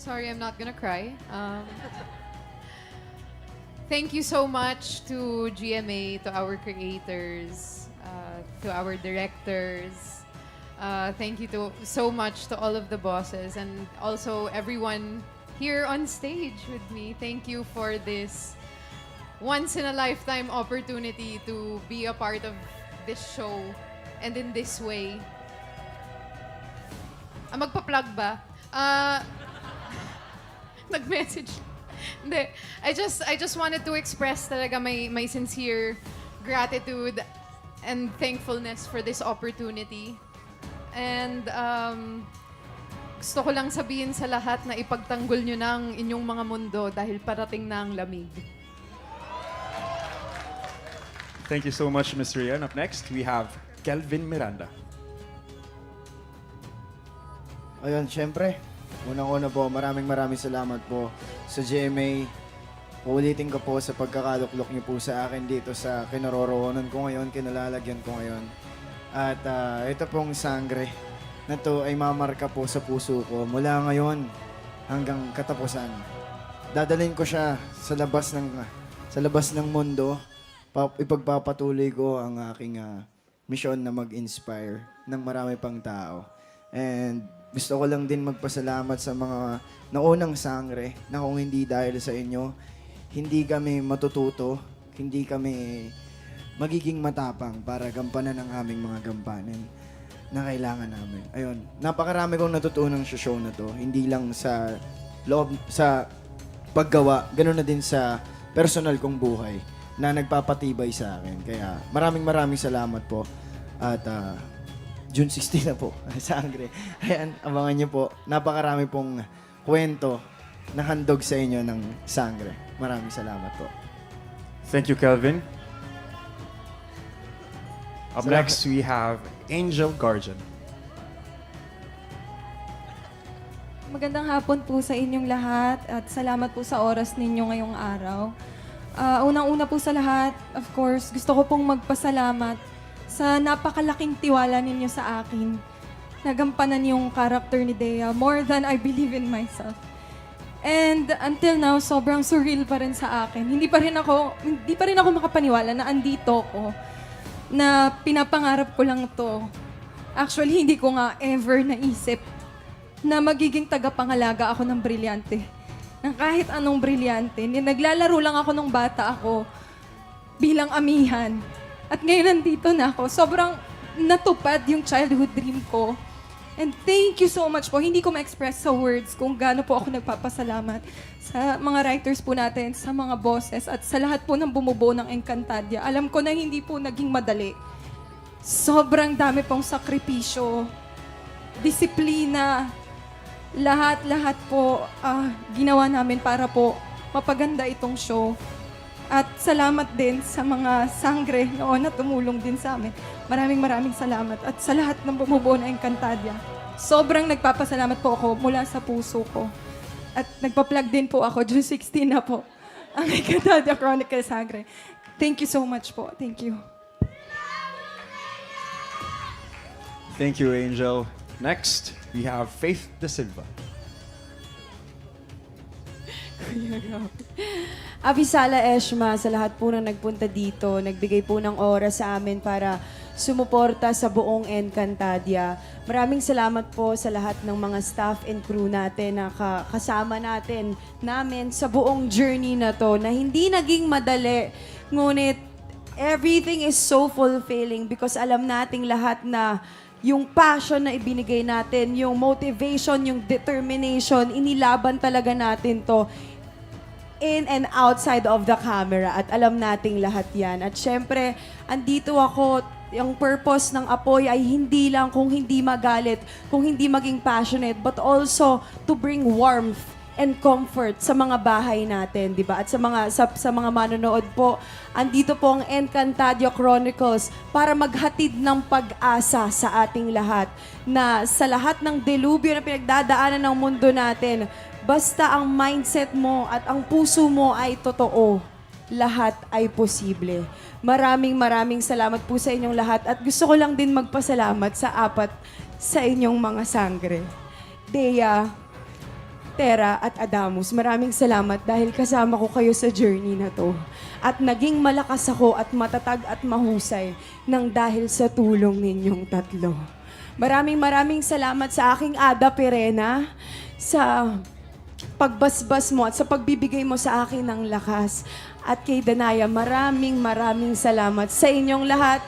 sorry, I'm not gonna cry. Thank you so much to GMA, to our creators, to our directors. Thank you so much to all of the bosses and also everyone here on stage with me. Thank you for this once-in-a-lifetime opportunity to be a part of this show and in this way. Magpa-plug ba? Nag-message. Hindi. I just wanted to express talaga my sincere gratitude and thankfulness for this opportunity. And gusto ko lang sabihin sa lahat na ipagtanggol nyo na ang inyong mga mundo dahil parating na ang lamig. Thank you so much, Ms. Rian. Up next, we have Kelvin Miranda. Ayun, syempre, unang-una po, maraming salamat po sa GMA. Uulitin ko po sa pagkakaluklok niyo po sa akin dito sa kinaroroonan ko ngayon, kinalalagyan ko ngayon. At ito pong sangre na to ay mamarka po sa puso ko mula ngayon hanggang katapusan. Dadalhin ko siya sa labas ng mundo. Ipagpapatuloy ko ang aking misyon na mag-inspire ng marami pang tao. And gusto ko lang din magpasalamat sa mga naunang sangre na kung hindi dahil sa inyo, hindi kami matututo, hindi kami magiging matapang para gampanan ang aming mga gampanin na kailangan namin. Ayun, napakarami kong natutunan sa show na to. Hindi lang sa loob, sa paggawa, ganoon na din sa personal kong buhay na nagpapatibay sa akin. Kaya maraming salamat po. At June 16 na po, sangre. Ayan, abangan niyo po. Napakarami pong kwento na handog sa inyo ng sangre. Maraming salamat po. Thank you, Kelvin. Up next, we have Angel Guardian. Magandang hapon po sa inyong lahat at salamat po sa oras ninyo ngayong araw. Unang-una po sa lahat, of course, gusto ko pong magpasalamat sa napakalaking tiwala ninyo sa akin. Nagampanan yung character ni Dea more than I believe in myself. And until now, sobrang surreal pa rin sa akin. Hindi pa rin ako makapaniwala na andito ko, na pinapangarap ko lang to. Actually, hindi ko nga ever naisip na magiging tagapangalaga ako ng brilyante. Ng kahit anong brilyante. Naglalaro lang ako nung bata ako bilang amihan. At ngayon nandito na ako. Sobrang natupad yung childhood dream ko. And thank you so much po. Hindi ko ma-express sa words kung gaano po ako nagpapasalamat sa mga writers po natin, sa mga bosses, at sa lahat po ng bumubuo ng Encantadia. Alam ko na hindi po naging madali. Sobrang dami pong sakripisyo, disiplina, lahat po ginawa namin para po mapaganda itong show. At salamat din sa mga sangre noon na tumulong din sa amin. Maraming salamat. At sa lahat ng bumubuo ng Encantadia, sobrang nagpapasalamat po ako mula sa puso ko. At nagpa-plug din po ako, June 16 na po, ang Encantadia Chronicles Sangre. Thank you so much po. Thank you. Thank you, Angel. Next, we have Faith De Silva. Avisala Eshma, sa lahat po na nagpunta dito, nagbigay po ng oras sa amin para sumuporta sa buong Encantadia. Maraming salamat po sa lahat ng mga staff and crew natin na kasama namin sa buong journey na to na hindi naging madali. Ngunit everything is so fulfilling because alam nating lahat na yung passion na ibinigay natin, yung motivation, yung determination, inilaban talaga natin to in and outside of the camera at alam nating lahat yan. At syempre, andito ako, yung purpose ng Apoy ay hindi lang kung hindi magalit, kung hindi maging passionate, but also to bring warmth and comfort sa mga bahay natin, di ba? At sa mga manonood po, andito po ang Encantadia Chronicles para maghatid ng pag-asa sa ating lahat na sa lahat ng delubyo na pinagdadaanan ng mundo natin, basta ang mindset mo at ang puso mo ay totoo, lahat ay posible. Maraming salamat po sa inyong lahat at gusto ko lang din magpasalamat sa apat sa inyong mga sangre. Dea, Tera at Adamus, maraming salamat dahil kasama ko kayo sa journey na to. At naging malakas ako at matatag at mahusay nang dahil sa tulong ninyong tatlo. Maraming salamat sa aking Ada Perena sa pagbasbas mo at sa pagbibigay mo sa akin ng lakas. At kay Danaya, maraming salamat sa inyong lahat.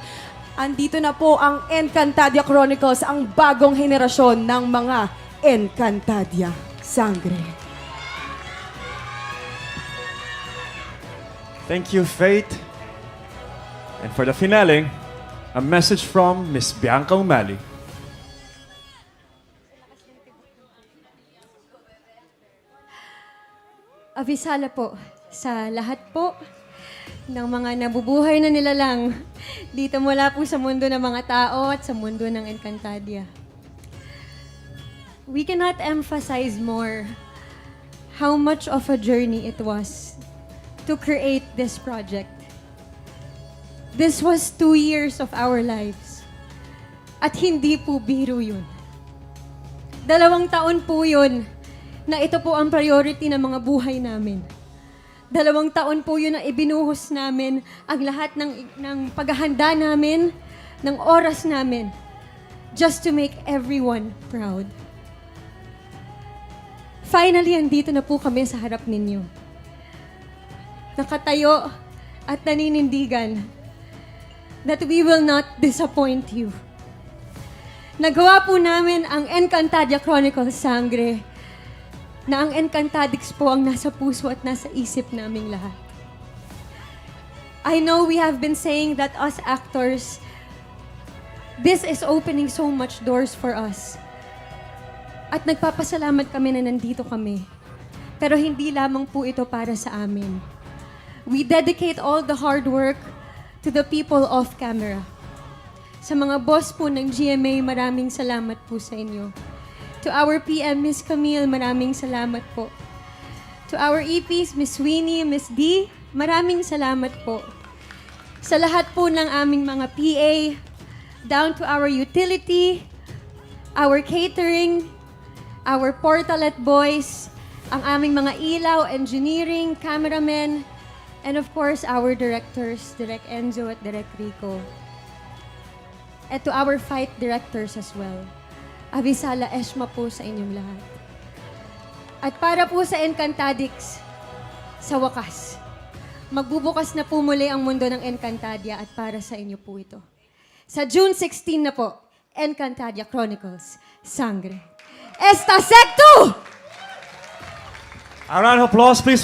Andito na po ang Encantadia Chronicles, ang bagong henerasyon ng mga Encantadia Sangre. Thank you, Faith. And for the finale, a message from Miss Bianca Umali. Avisala po sa lahat po ng mga nabubuhay na nilalang dito mula po sa mundo ng mga tao at sa mundo ng Encantadia. We cannot emphasize more how much of a journey it was to create this project. This was 2 years of our lives. At hindi po biro yun. 2 taon po yun na ito po ang priority ng mga buhay namin. 2 taon po yun na ibinuhos namin ang lahat ng paghahanda namin, ng oras namin, just to make everyone proud. Finally, andito na po kami sa harap ninyo. Nakatayo at naninindigan that we will not disappoint you. Nagawa po namin ang Encantadia Chronicles Sangre, na ang Encantadix po ang nasa puso at nasa isip naming lahat. I know we have been saying that us actors, this is opening so much doors for us. At nagpapasalamat kami na nandito kami. Pero hindi lamang po ito para sa amin. We dedicate all the hard work to the people off camera. Sa mga boss po ng GMA, maraming salamat po sa inyo. To our PM, Miss Camille, maraming salamat po. To our EPs, Miss Winnie, Miss D, maraming salamat po. Sa lahat po ng aming mga PA, down to our utility, our catering, our portalet boys, ang aming mga ilaw, engineering, cameramen, and of course, our directors, Direk Enzo at Direk Rico. And to our fight directors as well. Avisala Eshma po sa inyong lahat. At para po sa Encantadix, sa wakas, magbubukas na po muli ang mundo ng Encantadia at para sa inyo po ito. Sa June 16 na po, Encantadia Chronicles, Sangre. Esta Secto! A round of applause, please.